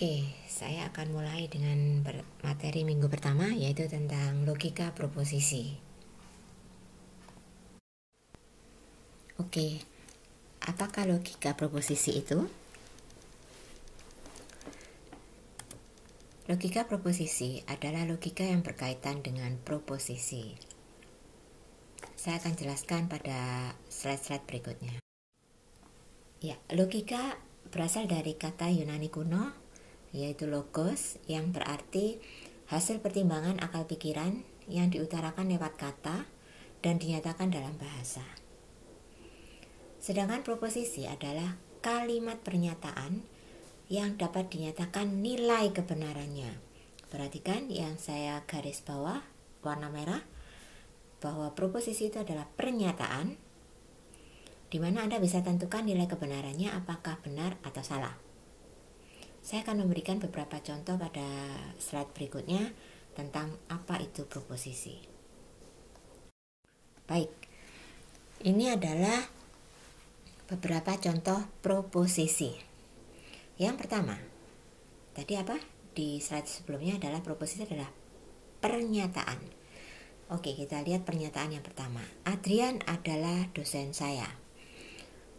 Oke, saya akan mulai dengan materi minggu pertama, yaitu tentang logika proposisi. Oke, apakah logika proposisi itu? Logika proposisi adalah logika yang berkaitan dengan proposisi. Saya akan jelaskan pada slide-slide berikutnya. Ya, logika berasal dari kata Yunani kuno, yaitu logos, yang berarti hasil pertimbangan akal pikiran yang diutarakan lewat kata dan dinyatakan dalam bahasa. Sedangkan proposisi adalah kalimat pernyataan yang dapat dinyatakan nilai kebenarannya. Perhatikan yang saya garis bawah warna merah, bahwa proposisi itu adalah pernyataan di mana Anda bisa tentukan nilai kebenarannya apakah benar atau salah. Saya akan memberikan beberapa contoh pada slide berikutnya tentang apa itu proposisi. Baik, ini adalah beberapa contoh proposisi. Yang pertama, tadi apa? Di slide sebelumnya adalah proposisi adalah pernyataan. Oke, kita lihat pernyataan yang pertama. Adrian adalah dosen saya.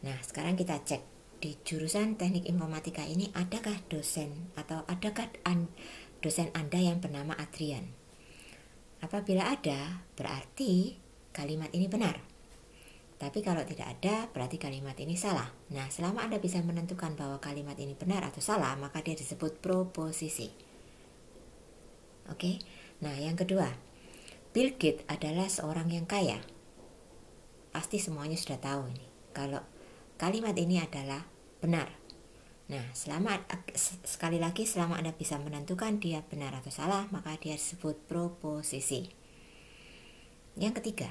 Nah, sekarang kita cek di jurusan teknik informatika ini adakah dosen atau adakah dosen Anda yang bernama Adrian? Apabila ada, berarti kalimat ini benar. Tapi kalau tidak ada, berarti kalimat ini salah. Nah, selama Anda bisa menentukan bahwa kalimat ini benar atau salah, maka dia disebut proposisi. Oke. Nah, yang kedua, Bill Gates adalah seorang yang kaya. Pasti semuanya sudah tahu ini. Kalau kalimat ini adalah benar. Nah, sekali lagi selama Anda bisa menentukan dia benar atau salah, maka dia disebut proposisi. Yang ketiga,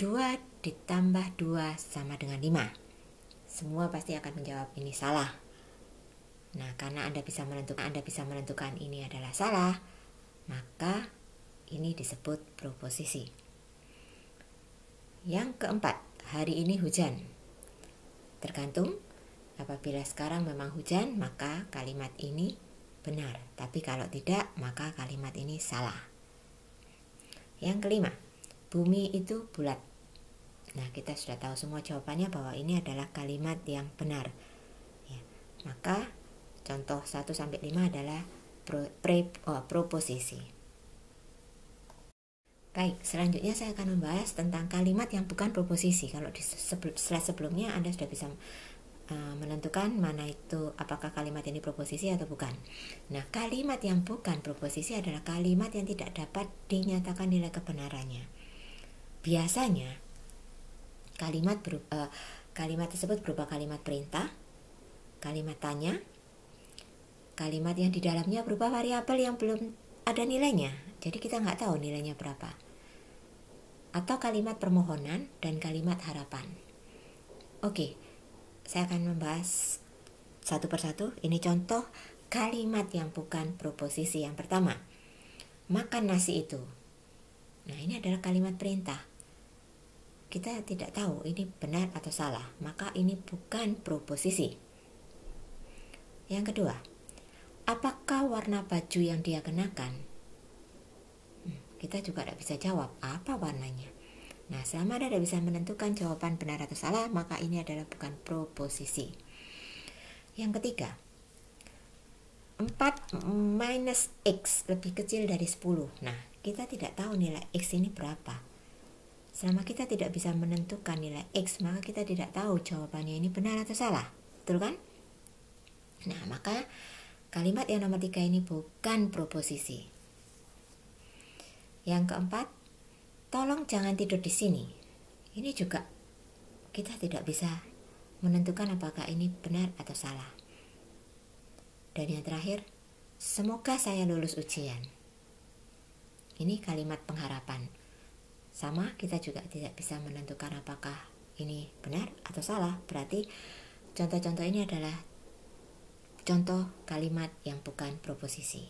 2 ditambah 2 sama dengan 5. Semua pasti akan menjawab ini salah. Nah, karena Anda bisa menentukan ini adalah salah, maka ini disebut proposisi. Yang keempat, hari ini hujan. Tergantung, apabila sekarang memang hujan, maka kalimat ini benar. Tapi kalau tidak, maka kalimat ini salah. Yang kelima, bumi itu bulat. Nah, kita sudah tahu semua jawabannya bahwa ini adalah kalimat yang benar. Ya, maka contoh 1-5 adalah proposisi. Baik, selanjutnya saya akan membahas tentang kalimat yang bukan proposisi. Kalau di slide sebelumnya Anda sudah bisa menentukan mana itu apakah kalimat ini proposisi atau bukan. Nah, kalimat yang bukan proposisi adalah kalimat yang tidak dapat dinyatakan nilai kebenarannya. Biasanya kalimat tersebut berupa kalimat perintah, kalimat tanya, kalimat yang di dalamnya berupa variabel yang belum ada nilainya, jadi kita nggak tahu nilainya berapa, atau kalimat permohonan dan kalimat harapan. Oke, saya akan membahas satu persatu. Ini contoh kalimat yang bukan proposisi. Yang pertama, makan nasi itu. Nah, ini adalah kalimat perintah. Kita tidak tahu ini benar atau salah, maka ini bukan proposisi. Yang kedua, apakah warna baju yang dia kenakan? Kita juga tidak bisa jawab apa warnanya. Nah, selama Anda tidak bisa menentukan jawaban benar atau salah, maka ini adalah bukan proposisi. Yang ketiga, 4 minus X lebih kecil dari 10. Nah, kita tidak tahu nilai X ini berapa. Selama kita tidak bisa menentukan nilai X, maka kita tidak tahu jawabannya ini benar atau salah. Betul kan? Nah, maka kalimat yang nomor 3 ini bukan proposisi. Yang keempat, tolong jangan tidur di sini. Ini juga kita tidak bisa menentukan apakah ini benar atau salah. Dan yang terakhir, semoga saya lulus ujian. Ini kalimat pengharapan. Sama, kita juga tidak bisa menentukan apakah ini benar atau salah. Berarti contoh-contoh ini adalah contoh kalimat yang bukan proposisi.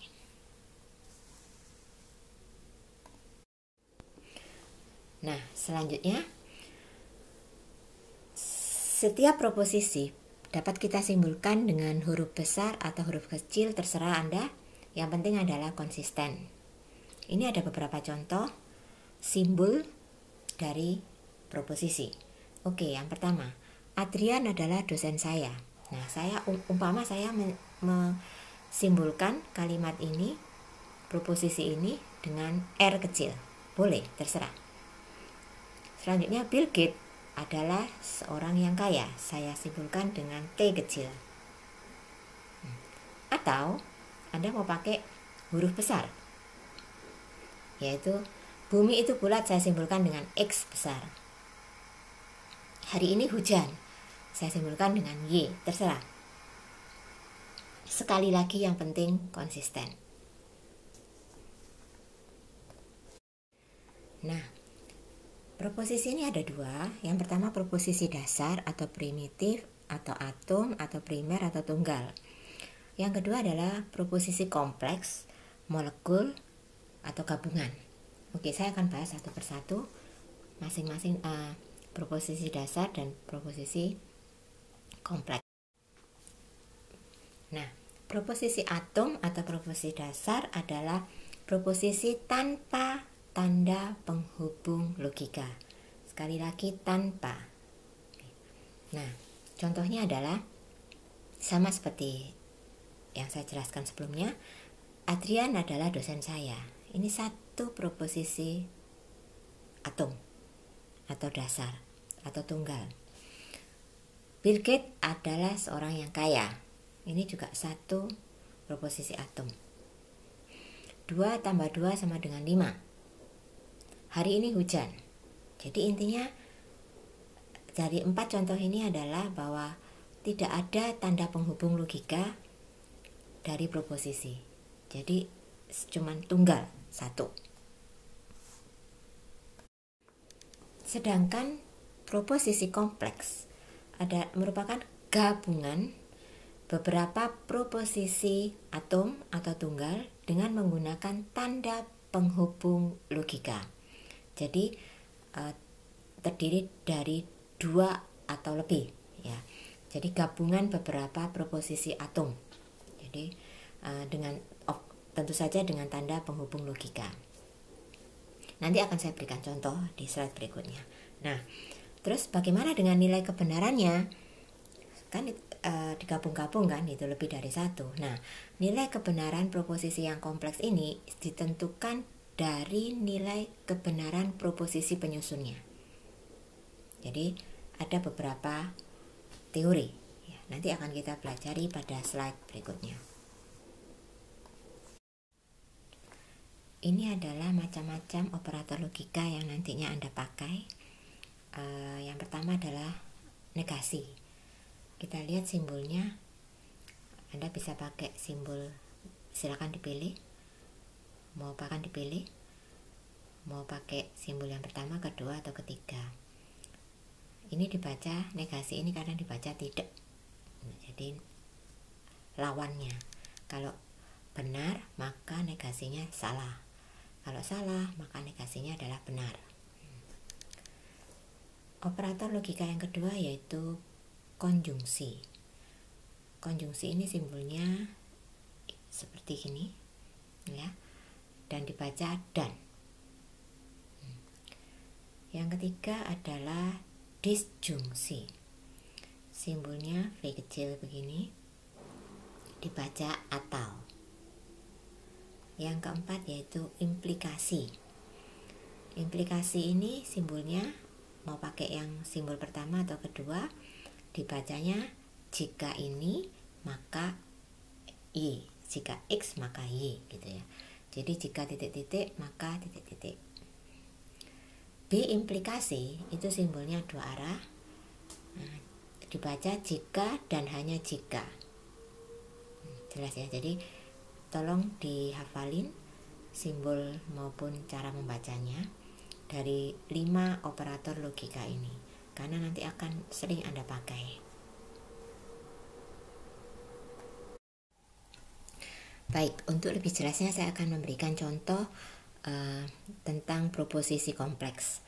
Nah, selanjutnya, setiap proposisi dapat kita simpulkan dengan huruf besar atau huruf kecil, terserah Anda. Yang penting adalah konsisten. Ini ada beberapa contoh simbol dari proposisi. Oke, yang pertama, Adrian adalah dosen saya. Nah, saya umpama saya simbolkan kalimat ini, proposisi ini dengan R kecil. Boleh, terserah. Selanjutnya, Bill Gates adalah seorang yang kaya. Saya simbolkan dengan T kecil. Atau Anda mau pakai huruf besar, yaitu bumi itu bulat, saya simbolkan dengan X besar. Hari ini hujan, saya simbolkan dengan Y, terserah. Sekali lagi yang penting konsisten. Nah, proposisi ini ada dua. Yang pertama proposisi dasar atau primitif, atau atom, atau primer, atau tunggal. Yang kedua adalah proposisi kompleks, molekul, atau gabungan. Oke, saya akan bahas satu persatu masing-masing proposisi dasar dan proposisi kompleks. Nah, proposisi atom atau proposisi dasar adalah proposisi tanpa tanda penghubung logika. Sekali lagi, tanpa. Nah, contohnya adalah sama seperti yang saya jelaskan sebelumnya. Adrian adalah dosen saya. Ini satu proposisi atom atau dasar atau tunggal. Bill Gates adalah seorang yang kaya. Ini juga satu proposisi atom. 2 tambah 2 sama dengan 5. Hari ini hujan. Jadi intinya dari 4 contoh ini adalah bahwa tidak ada tanda penghubung logika dari proposisi. Jadi cuman tunggal, satu. Sedangkan proposisi kompleks merupakan gabungan beberapa proposisi atom atau tunggal dengan menggunakan tanda penghubung logika. Jadi terdiri dari 2 atau lebih, ya. Jadi gabungan beberapa proposisi atom. Jadi tentu saja dengan tanda penghubung logika. Nanti akan saya berikan contoh di slide berikutnya. Nah, terus bagaimana dengan nilai kebenarannya? Kan digabung-gabung kan, itu lebih dari satu. Nah, nilai kebenaran proposisi yang kompleks ini ditentukan dari nilai kebenaran proposisi penyusunnya. Jadi ada beberapa teori, ya, nanti akan kita pelajari pada slide berikutnya. Ini adalah macam-macam operator logika yang nantinya Anda pakai. Yang pertama adalah negasi. Kita lihat simbolnya. Anda bisa pakai simbol, silakan dipilih. Mau dipilih. Mau pakai simbol yang pertama, kedua, atau ketiga. Ini dibaca negasi ini karena dibaca tidak. Jadi lawannya. Kalau benar, maka negasinya salah. Kalau salah, maka negasinya adalah benar. Operator logika yang kedua yaitu konjungsi. Konjungsi ini simbolnya seperti ini, ya, dan dibaca dan. Yang ketiga adalah disjungsi. Simbolnya V kecil begini, dibaca atau. Yang keempat yaitu implikasi. Implikasi ini simbolnya mau pakai yang simbol pertama atau kedua, dibacanya jika ini maka Y, jika X maka Y, gitu ya. Jadi jika titik-titik maka titik-titik. B implikasi itu simbolnya 2 arah. Nah, dibaca jika dan hanya jika. Jelas ya. Jadi tolong dihafalin simbol maupun cara membacanya dari 5 operator logika ini, karena nanti akan sering Anda pakai. Baik, untuk lebih jelasnya saya akan memberikan contoh tentang proposisi kompleks.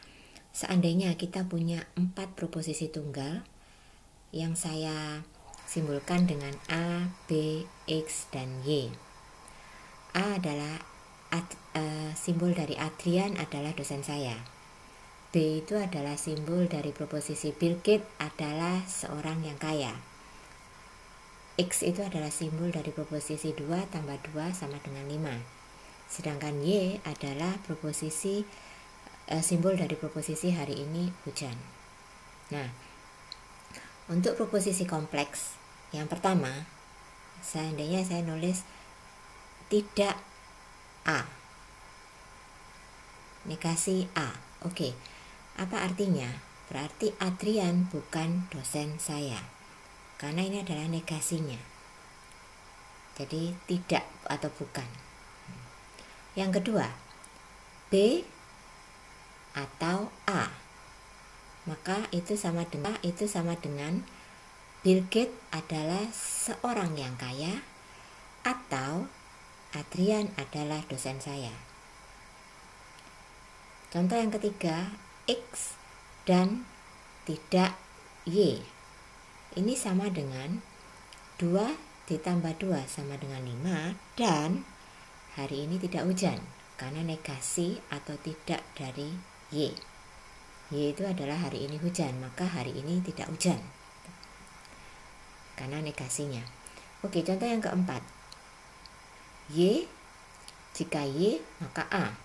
Seandainya kita punya 4 proposisi tunggal yang saya simbolkan dengan A, B, X, dan Y. A adalah simbol dari Adrian adalah dosen saya. B itu adalah simbol dari proposisi Bill Gates adalah seorang yang kaya. X itu adalah simbol dari proposisi 2 tambah 2 sama dengan 5. Sedangkan Y adalah simbol dari proposisi hari ini hujan. Nah, untuk proposisi kompleks yang pertama, seandainya saya nulis tidak A, negasi A. Oke, apa artinya? Berarti Adrian bukan dosen saya, karena ini adalah negasinya. Jadi tidak atau bukan. Yang kedua, B atau A, maka itu sama dengan Bill Gates adalah seorang yang kaya atau Adrian adalah dosen saya. Contoh yang ketiga, X dan tidak Y. Ini sama dengan 2 ditambah 2 sama dengan 5, dan hari ini tidak hujan karena negasi atau tidak dari Y. Y itu adalah hari ini hujan, maka hari ini tidak hujan karena negasinya. Oke, contoh yang keempat. Y, jika Y maka A.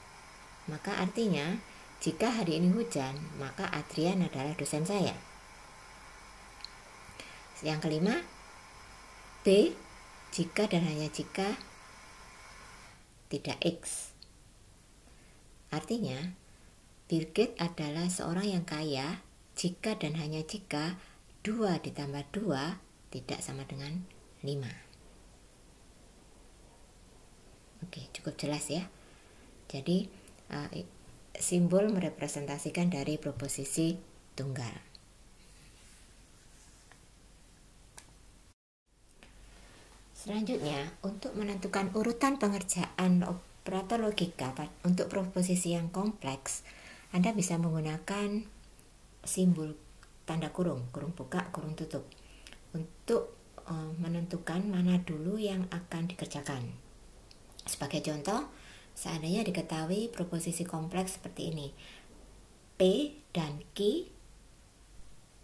Maka artinya jika hari ini hujan, maka Adrian adalah dosen saya. Yang kelima, B, jika dan hanya jika tidak X. Artinya Bill Gates adalah seorang yang kaya jika dan hanya jika 2 ditambah 2 tidak sama dengan 5. Oke, cukup jelas ya. Jadi simbol merepresentasikan dari proposisi tunggal. Selanjutnya, untuk menentukan urutan pengerjaan operator logika untuk proposisi yang kompleks, Anda bisa menggunakan simbol tanda kurung buka, kurung tutup, untuk menentukan mana dulu yang akan dikerjakan. Sebagai contoh, seandainya diketahui proposisi kompleks seperti ini, P dan Q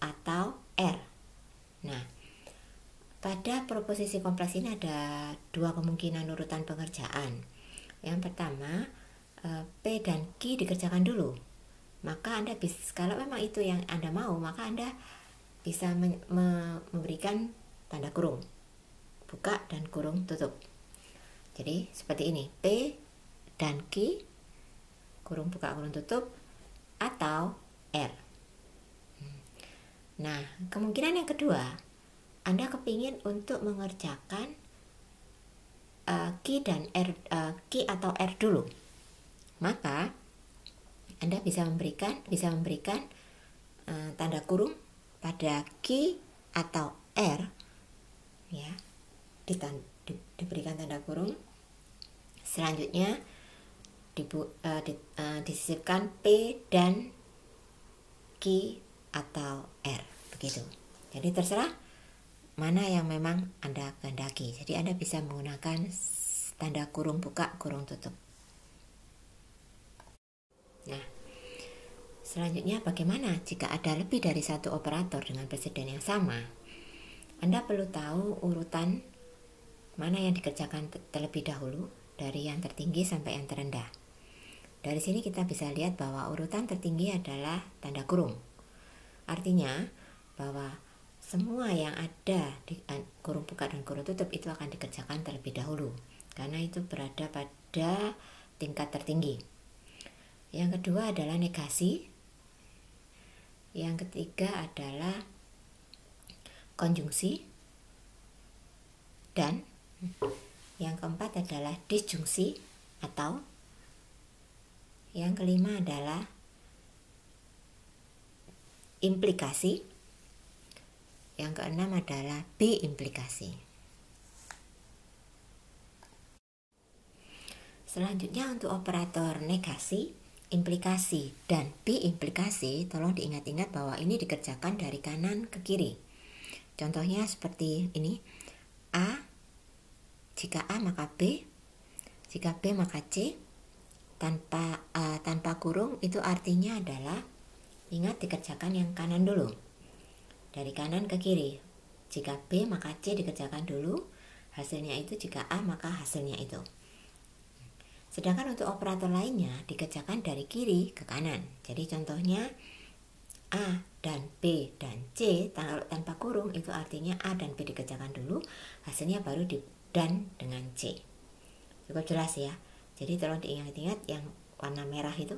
atau R. Nah, pada proposisi kompleks ini ada 2 kemungkinan urutan pengerjaan. Yang pertama, P dan Q dikerjakan dulu. Maka Anda bisa, kalau memang itu yang Anda mau, maka Anda bisa memberikan tanda kurung buka dan kurung tutup. Jadi seperti ini, P dan Q, kurung buka kurung tutup, atau R. Nah, kemungkinan yang kedua, Anda kepingin untuk mengerjakan Q dan R, Q atau R dulu. Maka Anda bisa memberikan tanda kurung pada Q atau R, ya, diberikan tanda kurung. Selanjutnya disisipkan P dan Q atau R, begitu. Jadi terserah mana yang memang Anda kehendaki. Jadi Anda bisa menggunakan tanda kurung buka, kurung tutup. Nah, selanjutnya bagaimana jika ada lebih dari satu operator dengan presiden yang sama? Anda perlu tahu urutan mana yang dikerjakan terlebih dahulu dari yang tertinggi sampai yang terendah. Dari sini kita bisa lihat bahwa urutan tertinggi adalah tanda kurung. Artinya bahwa semua yang ada di kurung buka dan kurung tutup itu akan dikerjakan terlebih dahulu, karena itu berada pada tingkat tertinggi. Yang kedua adalah negasi. Yang ketiga adalah konjungsi. Dan yang keempat adalah disjungsi, atau yang kelima adalah implikasi. Yang keenam adalah bi-implikasi. Selanjutnya untuk operator negasi, implikasi, dan bi-implikasi, tolong diingat-ingat bahwa ini dikerjakan dari kanan ke kiri. Contohnya seperti ini. A, jika A maka B, jika B maka C. Tanpa kurung itu artinya adalah, ingat dikerjakan yang kanan dulu. Dari kanan ke kiri. Jika B maka C dikerjakan dulu. Hasilnya itu, jika A maka hasilnya itu. Sedangkan untuk operator lainnya dikerjakan dari kiri ke kanan. Jadi contohnya A dan B dan C tanpa kurung itu artinya A dan B dikerjakan dulu, hasilnya baru dan dengan C. Cukup jelas ya. Jadi tolong diingat-ingat yang warna merah itu,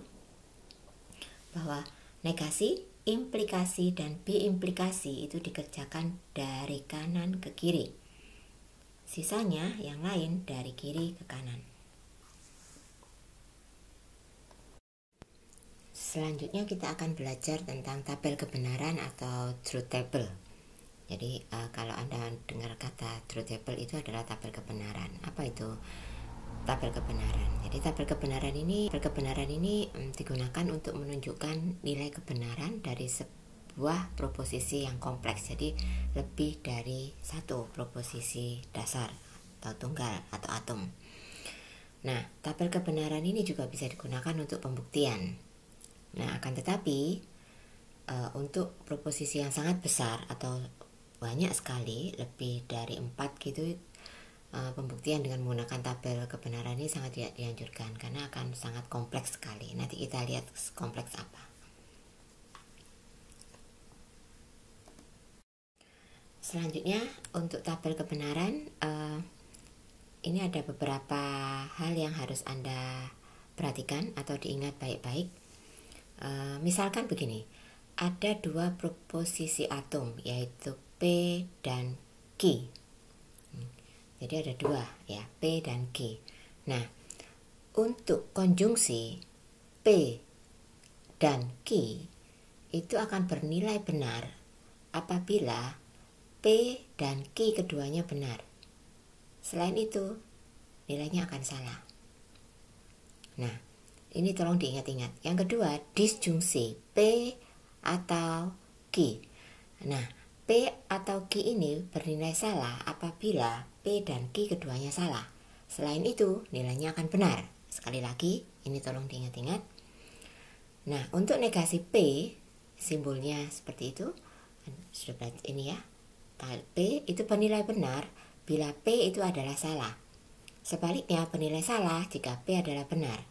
bahwa negasi, implikasi, dan biimplikasi itu dikerjakan dari kanan ke kiri. Sisanya yang lain dari kiri ke kanan. Selanjutnya kita akan belajar tentang tabel kebenaran atau truth table. Jadi kalau Anda dengar kata truth table itu adalah tabel kebenaran. Apa itu tabel kebenaran? Jadi tabel kebenaran ini digunakan untuk menunjukkan nilai kebenaran dari sebuah proposisi yang kompleks. Jadi lebih dari satu proposisi dasar atau tunggal atau atom. Nah, tabel kebenaran ini juga bisa digunakan untuk pembuktian. Nah, akan tetapi untuk proposisi yang sangat besar atau banyak sekali, lebih dari 4 gitu, pembuktian dengan menggunakan tabel kebenaran ini sangat tidak dianjurkan karena akan sangat kompleks sekali. Nanti kita lihat kompleks apa. Selanjutnya untuk tabel kebenaran, ini ada beberapa hal yang harus Anda perhatikan atau diingat baik-baik. Misalkan begini, ada dua proposisi atom yaitu P dan Q. Jadi ada dua ya, P dan Q. Nah, untuk konjungsi P dan Q itu akan bernilai benar apabila P dan Q keduanya benar. Selain itu, nilainya akan salah. Nah, ini tolong diingat-ingat. Yang kedua, disjungsi P atau Q. Nah, P atau Q ini bernilai salah apabila P dan Q keduanya salah. Selain itu, nilainya akan benar. Sekali lagi, ini tolong diingat-ingat. Nah, untuk negasi P, simbolnya seperti itu. Sudah belajar ini ya. P itu bernilai benar bila P itu adalah salah. Sebaliknya, bernilai salah jika P adalah benar.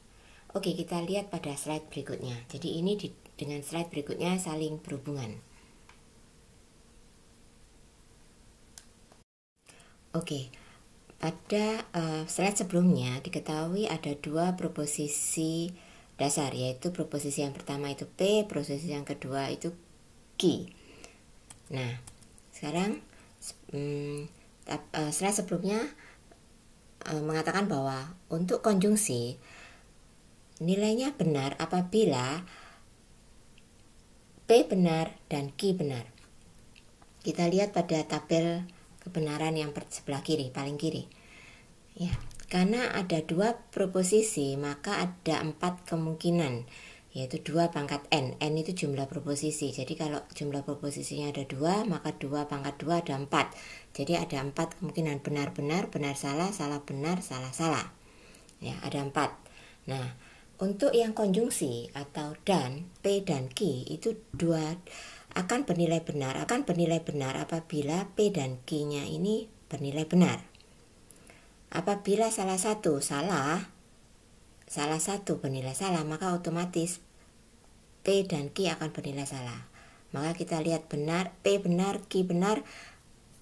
Oke, kita lihat pada slide berikutnya. Jadi ini dengan slide berikutnya saling berhubungan. Oke, pada slide sebelumnya diketahui ada dua proposisi dasar, yaitu proposisi yang pertama itu P, proposisi yang kedua itu Q. Nah, sekarang slide sebelumnya mengatakan bahwa untuk konjungsi nilainya benar apabila P benar dan Q benar. Kita lihat pada tabel kebenaran yang sebelah kiri, paling kiri. Ya, karena ada dua proposisi, maka ada 4 kemungkinan, yaitu 2 pangkat N. N itu jumlah proposisi. Jadi kalau jumlah proposisinya ada 2, maka 2 pangkat 2 ada 4. Jadi ada 4 kemungkinan, benar-benar, benar salah, salah benar, salah salah. Ya, ada 4. Nah, untuk yang konjungsi atau dan P dan Q itu akan bernilai benar apabila P dan Q-nya ini bernilai benar. Apabila salah satu bernilai salah, maka otomatis P dan Q akan bernilai salah. Maka kita lihat benar, P benar, Q benar,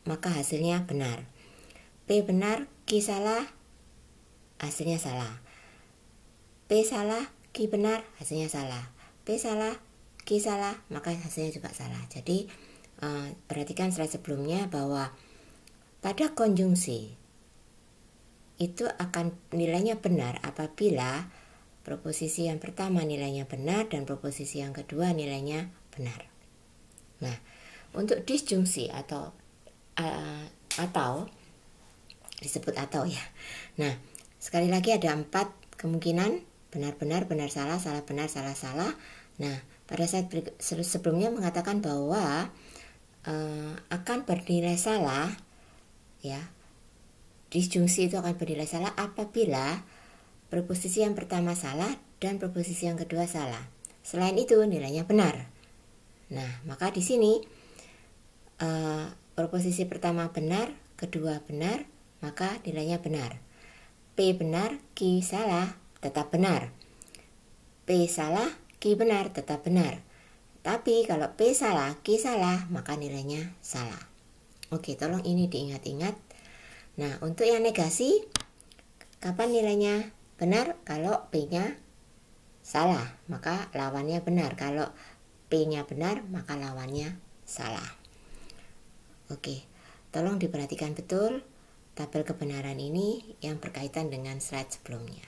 maka hasilnya benar. P benar, Q salah, hasilnya salah. P salah, Q benar, hasilnya salah. P salah, Q salah, maka hasilnya juga salah. Jadi perhatikan slide sebelumnya bahwa pada konjungsi itu akan nilainya benar apabila proposisi yang pertama nilainya benar dan proposisi yang kedua nilainya benar. Nah, untuk disjungsi atau disebut atau ya. Nah, sekali lagi ada 4 kemungkinan, benar-benar, benar salah, salah benar, salah salah. Nah, pada saat sebelumnya mengatakan bahwa akan bernilai salah, ya. Disjungsi itu akan bernilai salah apabila proposisi yang pertama salah dan proposisi yang kedua salah. Selain itu nilainya benar. Nah, maka di sini proposisi pertama benar, kedua benar, maka nilainya benar. P benar, Q salah, tetap benar. P salah, Q benar, tetap benar. Tapi kalau P salah, Q salah, maka nilainya salah. Oke, tolong ini diingat-ingat. Nah, untuk yang negasi, kapan nilainya benar? Kalau P-nya salah, maka lawannya benar. Kalau P-nya benar, maka lawannya salah. Oke, tolong diperhatikan betul tabel kebenaran ini yang berkaitan dengan slide sebelumnya.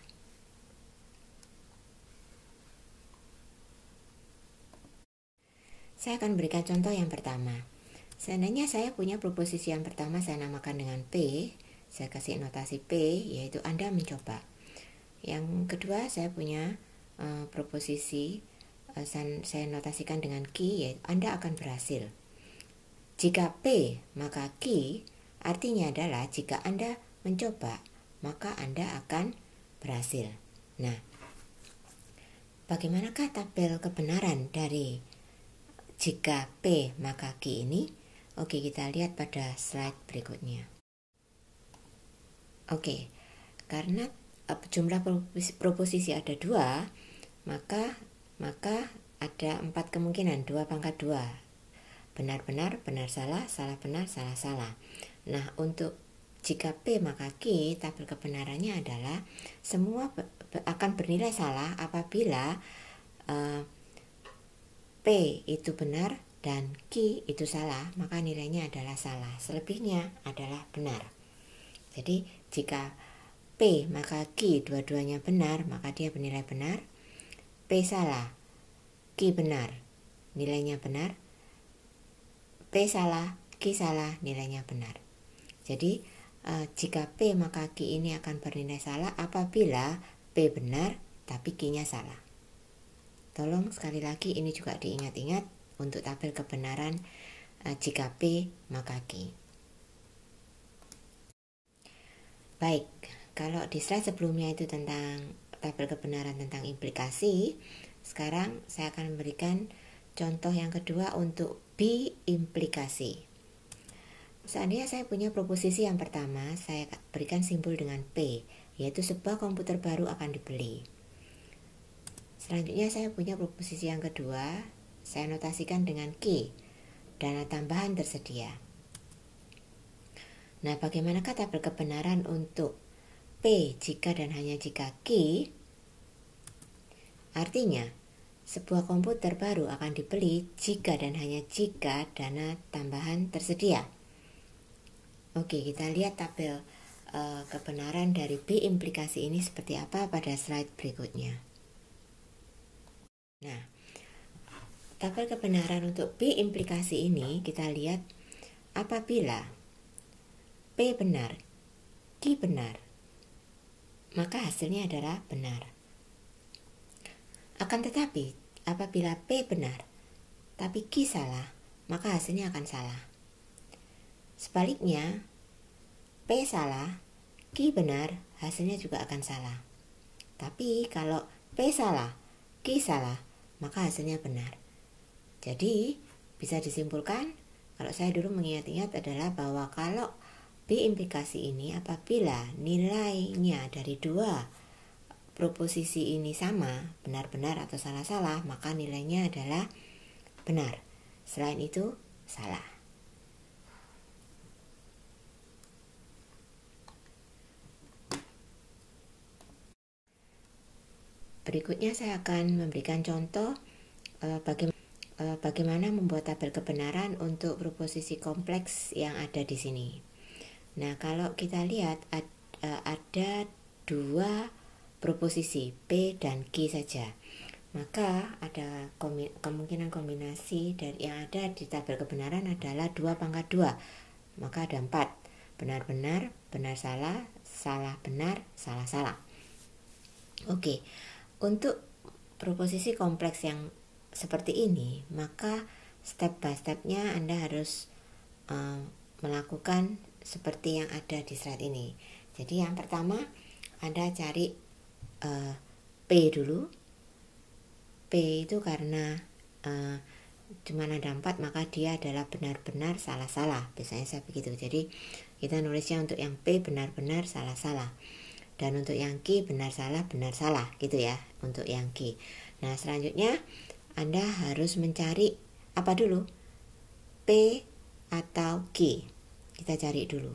Saya akan berikan contoh yang pertama. Seandainya saya punya proposisi yang pertama saya namakan dengan P, saya kasih notasi P, yaitu Anda mencoba. Yang kedua saya punya proposisi saya notasikan dengan Q, yaitu Anda akan berhasil. Jika P maka Q, artinya adalah jika Anda mencoba maka Anda akan berhasil. Nah, bagaimanakah tabel kebenaran dari jika P maka Q ini? Oke, kita lihat pada slide berikutnya. Oke, karena jumlah proposisi ada 2, maka ada 4 kemungkinan, 2 pangkat 2. Benar-benar, benar salah, salah benar, salah salah. Nah, untuk jika P maka Q, tabel kebenarannya adalah semua akan bernilai salah apabila P itu benar dan Q itu salah, maka nilainya adalah salah. Selebihnya adalah benar. Jadi jika P maka Q dua-duanya benar, maka dia bernilai benar. P salah, Q benar, nilainya benar. P salah, Q salah, nilainya benar. Jadi jika P maka Q ini akan bernilai salah apabila P benar tapi Q-nya salah. Tolong sekali lagi ini juga diingat-ingat untuk tabel kebenaran jika P maka Q. Baik, kalau di slide sebelumnya itu tentang tabel kebenaran tentang implikasi, sekarang saya akan memberikan contoh yang kedua untuk bi-implikasi. Seandainya saya punya proposisi yang pertama, saya berikan simbol dengan P, yaitu sebuah komputer baru akan dibeli. Selanjutnya saya punya proposisi yang kedua, saya notasikan dengan Q, dana tambahan tersedia. Nah, bagaimanakah tabel kebenaran untuk P jika dan hanya jika Q? Artinya, sebuah komputer baru akan dibeli jika dan hanya jika dana tambahan tersedia. Oke, kita lihat tabel kebenaran dari B implikasi ini seperti apa pada slide berikutnya. Nah, tabel kebenaran untuk B implikasi ini kita lihat apabila P benar, Q benar, maka hasilnya adalah benar. Akan tetapi apabila P benar tapi Q salah, maka hasilnya akan salah. Sebaliknya, P salah, Q benar, hasilnya juga akan salah. Tapi kalau P salah, Q salah, maka hasilnya benar. Jadi, bisa disimpulkan, kalau saya dulu mengingat-ingat adalah bahwa kalau B implikasi ini apabila nilainya dari dua proposisi ini sama, benar-benar atau salah-salah, maka nilainya adalah benar. Selain itu, salah. Berikutnya saya akan memberikan contoh bagaimana membuat tabel kebenaran untuk proposisi kompleks yang ada di sini. Nah, kalau kita lihat ada dua proposisi P dan Q saja, maka ada kemungkinan kombinasi dan yang ada di tabel kebenaran adalah 2 pangkat 2, maka ada 4, benar-benar, benar salah, salah benar, salah salah. Oke, untuk proposisi kompleks yang seperti ini, maka step by stepnya Anda harus melakukan seperti yang ada di slide ini. Jadi yang pertama Anda cari P dulu. P itu karena cuma ada 4, maka dia adalah benar-benar salah-salah. Biasanya saya begitu. Jadi kita nulisnya untuk yang P benar-benar salah-salah. Dan untuk yang Q benar-salah, benar-salah gitu ya. Untuk yang Q. Nah selanjutnya Anda harus mencari apa dulu? P atau Q. Kita cari dulu.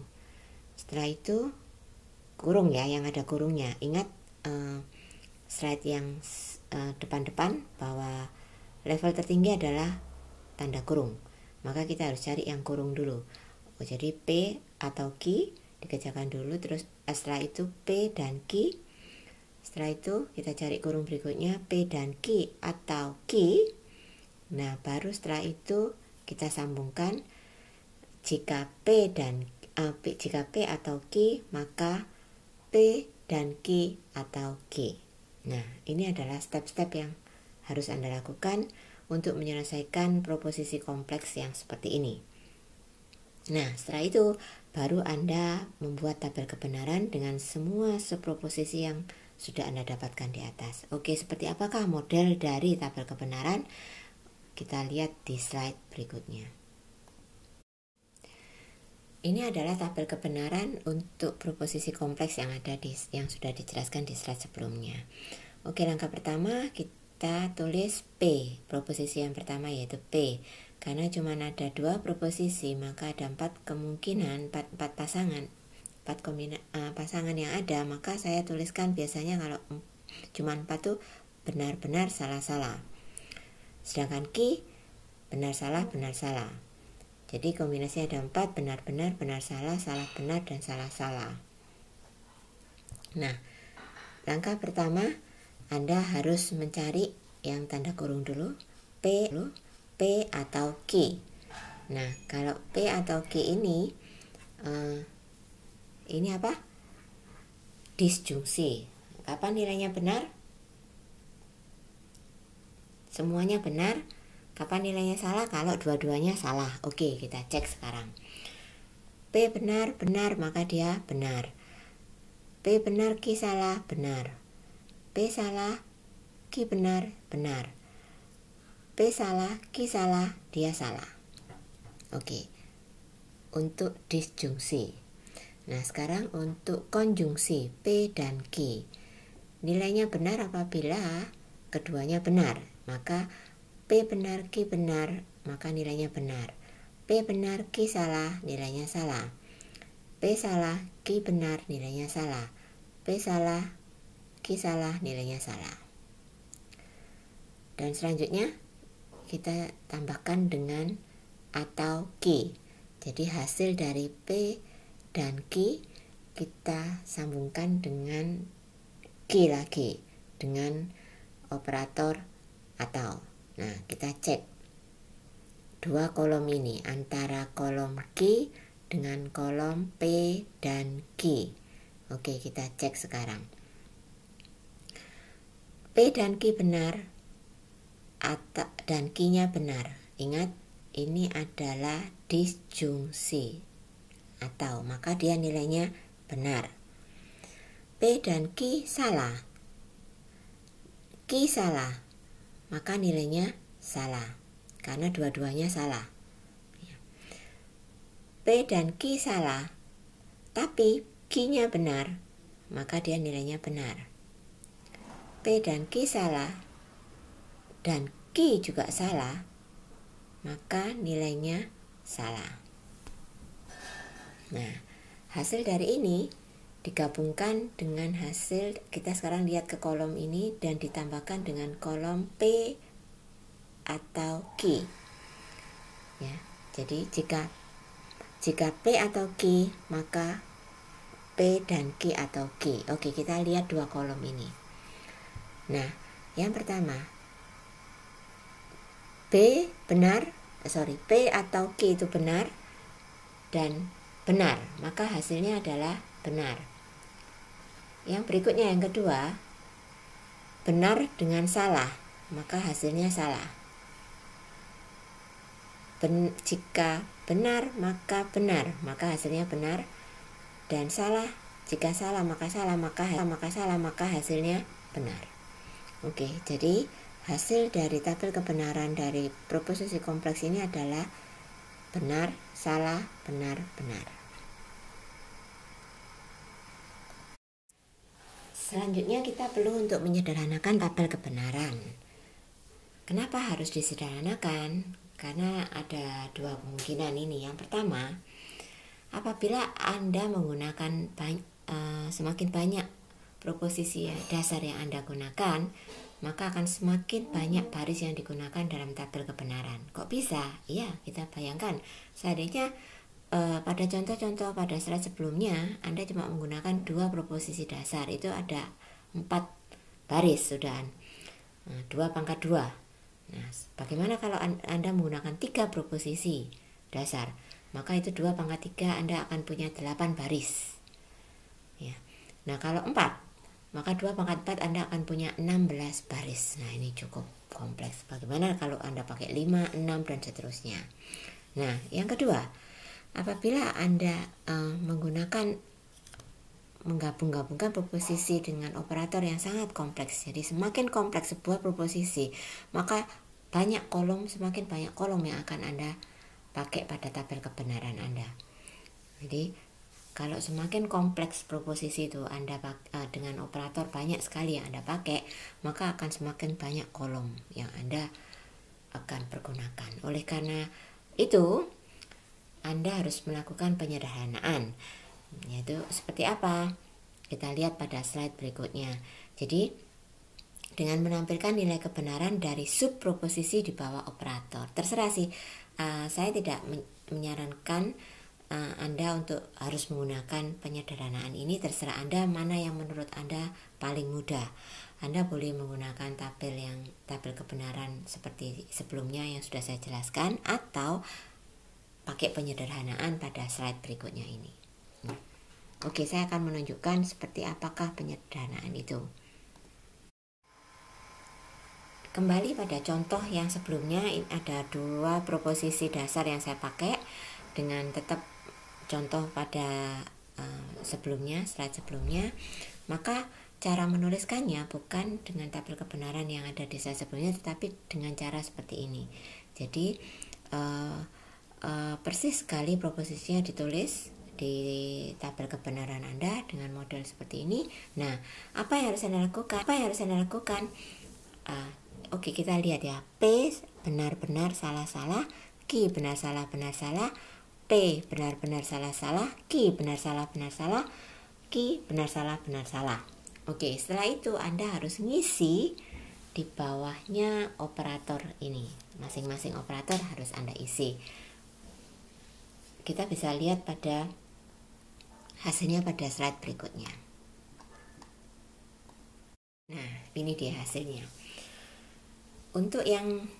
Setelah itu kurung ya, yang ada kurungnya. Ingat slide yang depan-depan bahwa level tertinggi adalah tanda kurung. Maka kita harus cari yang kurung dulu. Jadi P atau Q dikerjakan dulu, terus setelah itu P dan Q. Setelah itu kita cari kurung berikutnya P dan Q atau Q. Nah baru setelah itu kita sambungkan jika P atau Q, maka P dan Q atau Q. Nah ini adalah step-step yang harus Anda lakukan untuk menyelesaikan proposisi kompleks yang seperti ini. Nah setelah itu baru Anda membuat tabel kebenaran dengan semua subproposisi yang sudah Anda dapatkan di atas. Oke, seperti apakah model dari tabel kebenaran? Kita lihat di slide berikutnya. Ini adalah tabel kebenaran untuk proposisi kompleks yang sudah dijelaskan di slide sebelumnya. Oke, langkah pertama kita tulis P, proposisi yang pertama yaitu P. Karena cuma ada 2 proposisi, maka ada 4 kemungkinan, 4 pasangan, 4 pasangan yang ada, maka saya tuliskan biasanya kalau cuma 4 tuh benar-benar salah-salah. Sedangkan Q benar-salah, benar-salah. Jadi kombinasinya ada 4, benar-benar, benar-salah, salah-benar, dan salah-salah. Nah, langkah pertama Anda harus mencari yang tanda kurung dulu, P atau Q. Nah, kalau P atau Q ini apa? Disjungsi. Kapan nilainya benar? Semuanya benar. Kapan nilainya salah? Kalau dua-duanya salah. Oke, kita cek sekarang. P benar, maka dia benar. P benar, Q salah, benar. P salah, Q benar, benar. P salah, Q salah, dia salah. Oke, untuk disjungsi. Nah sekarang untuk konjungsi P dan Q. Nilainya benar apabila keduanya benar. Maka P benar, Q benar, maka nilainya benar. P benar, Q salah, nilainya salah. P salah, Q benar, nilainya salah. P salah, Q salah, nilainya salah. Dan selanjutnya kita tambahkan dengan atau Q. Jadi hasil dari P dan Q kita sambungkan dengan Q lagi dengan operator atau. Nah, kita cek 2 kolom ini antara kolom Q dengan kolom P dan Q. Oke, kita cek sekarang. P dan Q benar dan Q-nya benar. Ingat, ini adalah disjungsi atau, maka dia nilainya benar. P dan Q salah. Q salah, maka nilainya salah karena dua-duanya salah. P dan Q salah, tapi Q-nya benar, maka dia nilainya benar. P dan Q salah dan Q juga salah, maka nilainya salah. Nah, hasil dari ini digabungkan dengan hasil, kita sekarang lihat ke kolom ini dan ditambahkan dengan kolom P atau Q. Ya, jadi jika P atau Q, maka P dan Q atau Q. Oke, kita lihat 2 kolom ini. Nah, yang pertama P atau Q itu benar dan benar, maka hasilnya adalah benar. Yang berikutnya yang kedua, benar dengan salah, maka hasilnya salah. Jika benar maka benar, maka hasilnya benar, dan salah jika salah maka salah, maka hasilnya benar. Oke, jadi hasil dari tabel kebenaran dari proposisi kompleks ini adalah benar, salah, benar, benar. Selanjutnya kita perlu untuk menyederhanakan tabel kebenaran. Kenapa harus disederhanakan? Karena ada dua kemungkinan ini. Yang pertama, apabila Anda menggunakan semakin banyak proposisi dasar yang Anda gunakan, maka akan semakin banyak baris yang digunakan dalam tabel kebenaran. Kok bisa? Iya, kita bayangkan seandainya pada contoh-contoh pada slide sebelumnya Anda cuma menggunakan 2 proposisi dasar, itu ada 4 baris sudah, 2 pangkat 2. Nah, bagaimana kalau Anda menggunakan 3 proposisi dasar? Maka itu 2 pangkat 3, Anda akan punya 8 baris. Ya. Nah, kalau 4, maka 2 pangkat 4 Anda akan punya 16 baris. Nah, ini cukup kompleks. Bagaimana kalau Anda pakai 5, 6, dan seterusnya? Nah, yang kedua, apabila Anda menggabungkan proposisi dengan operator yang sangat kompleks, jadi semakin kompleks sebuah proposisi, maka semakin banyak kolom yang akan Anda pakai pada tabel kebenaran Anda. Jadi kalau semakin kompleks proposisi itu Anda dengan operator banyak sekali yang Anda pakai, maka akan semakin banyak kolom yang Anda akan pergunakan. Oleh karena itu, Anda harus melakukan penyederhanaan. Yaitu seperti apa? Kita lihat pada slide berikutnya. Jadi, dengan menampilkan nilai kebenaran dari sub proposisi di bawah operator. Terserah sih, saya tidak menyarankan Anda untuk harus menggunakan penyederhanaan ini. Terserah Anda mana yang menurut Anda paling mudah. Anda boleh menggunakan tabel kebenaran seperti sebelumnya yang sudah saya jelaskan, atau pakai penyederhanaan pada slide berikutnya ini. Oke, saya akan menunjukkan seperti apakah penyederhanaan itu. Kembali pada contoh yang sebelumnya, ada 2 proposisi dasar yang saya pakai dengan tetap contoh pada slide sebelumnya. Maka cara menuliskannya bukan dengan tabel kebenaran yang ada di slide sebelumnya, tetapi dengan cara seperti ini. Jadi persis sekali proposisinya ditulis di tabel kebenaran Anda dengan model seperti ini. Nah, apa yang harus Anda lakukan? Oke, kita lihat ya. P benar-benar salah-salah, Q benar-salah, benar-salah, P benar-benar salah-salah, Q benar-salah, benar-salah, Q benar-salah, benar-salah. Oke, setelah itu Anda harus ngisi di bawahnya operator ini. Masing-masing operator harus Anda isi. Kita bisa lihat pada hasilnya pada slide berikutnya. Nah, ini dia hasilnya. Untuk yang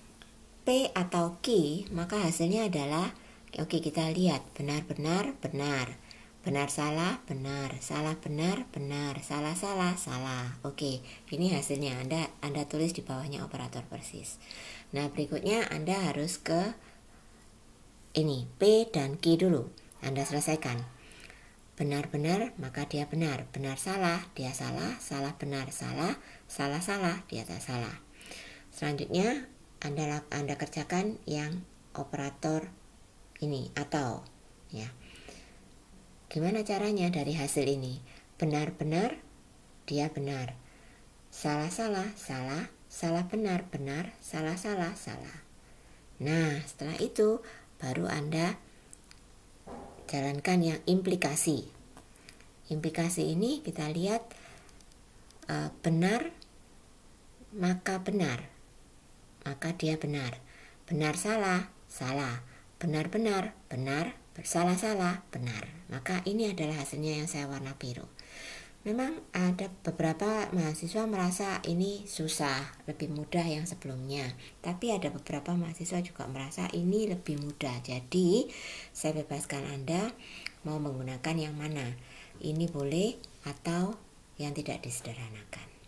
P atau Q, maka hasilnya adalah, oke, kita lihat benar-benar benar, benar salah benar, salah benar benar, salah salah salah. Oke, ini hasilnya. Anda tulis di bawahnya operator persis. Nah, berikutnya Anda harus ke ini P dan Q dulu. Anda selesaikan. Benar-benar, maka dia benar. Benar salah, dia salah. Salah benar, salah. Salah salah, dia tak salah. Selanjutnya Anda kerjakan yang operator ini atau, ya. Gimana caranya dari hasil ini? Benar-benar, dia benar. Salah-salah, salah. Salah benar, benar. Salah-salah, salah. Nah, setelah itu baru Anda jalankan yang implikasi. Implikasi ini kita lihat benar, maka benar. Maka dia benar. Benar salah, salah. Benar benar, benar. Salah salah, benar. Maka ini adalah hasilnya yang saya warna biru. Memang ada beberapa mahasiswa merasa ini susah, lebih mudah yang sebelumnya. Tapi ada beberapa mahasiswa juga merasa ini lebih mudah. Jadi saya bebaskan Anda mau menggunakan yang mana. Ini boleh atau yang tidak disederhanakan.